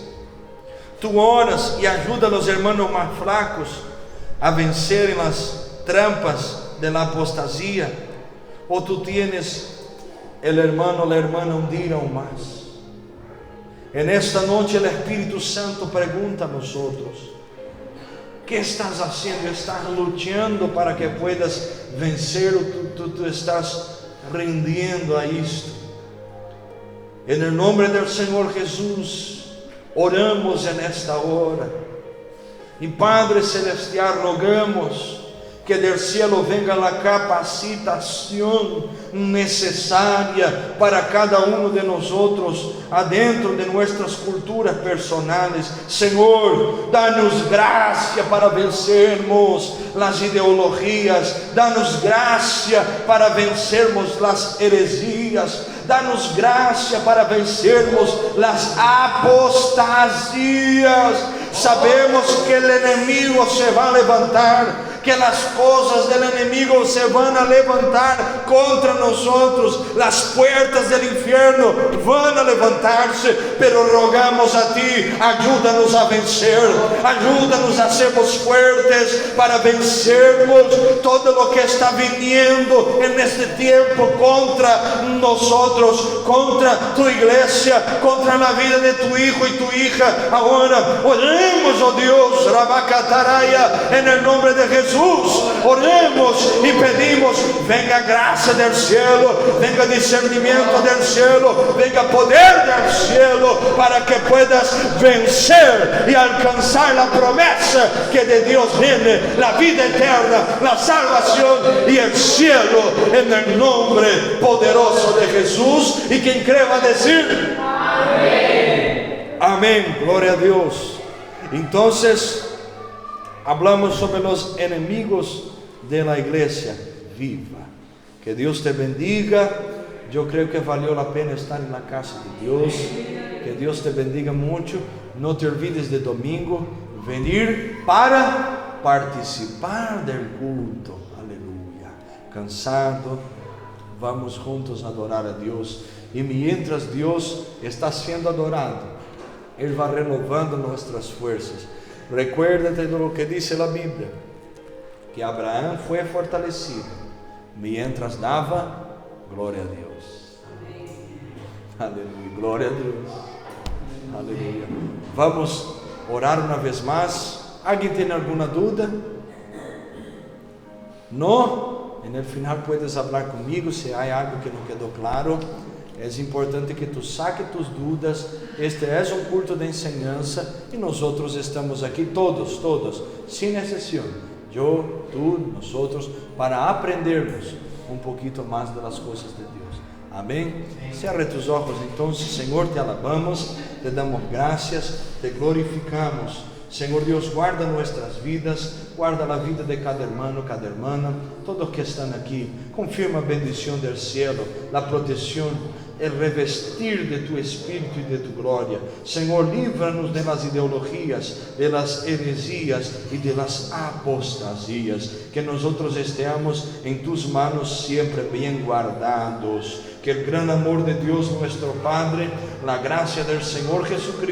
¿Tú oras y ayudas a los hermanos más flacos a vencer en las trampas de la apostasía? ¿O tú tienes el hermano o la hermana hundida aún más? En esta noche el Espíritu Santo pregunta a nosotros: ¿qué estás haciendo? ¿Estás luchando para que puedas vencer, o tú estás rindiendo a esto? En el nombre del Señor Jesús oramos en esta hora. Y Padre Celestial, rogamos que del cielo venga la capacitación necesaria para cada uno de nosotros adentro de nuestras culturas personales. Señor, danos gracia para vencermos las ideologías, danos gracia para vencermos las heresías, danos gracia para vencermos las apostasías. Sabemos que el enemigo se va a levantar, que las cosas del enemigo se van a levantar contra nosotros. Las puertas del infierno van a levantar-se, pero rogamos a ti, ayúdanos a vencer, ayúdanos a sermos fuertes para vencermos todo lo que está viniendo en este tiempo contra nosotros, contra tu iglesia, contra la vida de tu hijo y tu hija. Ahora oremos, oh Dios, Rabacataraya, en el nombre de Jesús, oremos y pedimos, venga gracia del cielo, venga discernimiento del cielo, venga poder del cielo, para que puedas vencer y alcanzar la promesa que de Dios viene, la vida eterna, la salvación y el cielo, en el nombre poderoso de Jesús. Y quien cree va a decir amén. Amén, gloria a Dios. Entonces hablamos sobre los enemigos de la iglesia viva. Que Dios te bendiga. Yo creo que valió la pena estar en la casa de Dios. Que Dios te bendiga mucho. No te olvides de domingo venir para participar del culto. Aleluya. Cansado, vamos juntos a adorar a Dios. Y mientras Dios está siendo adorado, Él va renovando nuestras fuerzas. Recuérdate de lo que dice la Biblia, que Abraham fue fortalecido mientras daba gloria a Dios. Aleluya, gloria a Dios. Aleluya. Vamos a orar una vez más. ¿Alguien tiene alguna duda? No. En el final puedes hablar conmigo si hay algo que no quedó claro. Es importante que tú saques tus dudas. Este es un culto de enseñanza y nosotros estamos aquí todos, sin excepción. Yo, tú, nosotros, para aprendernos un poquito más de las cosas de Dios. Amén. Cierra tus ojos entonces. Señor, te alabamos, te damos gracias, te glorificamos. Señor Dios, guarda nuestras vidas, guarda la vida de cada hermano, cada hermana, todos que están aquí. Confirma a bendición del cielo, la protección, el revestir de tu espíritu y de tu gloria. Señor, líbranos de las ideologías, de las heresías y de las apostasías. Que nosotros estemos en tus manos siempre bien guardados. Que el gran amor de Dios nuestro Padre, la gracia del Señor Jesucristo